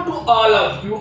to all of you.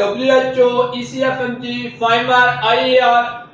WHO ECFMG FIMAR IAR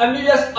MBBS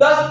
10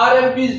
RMBs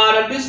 RMBs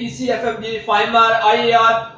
ECFFG، FIMAR، IAR،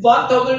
1000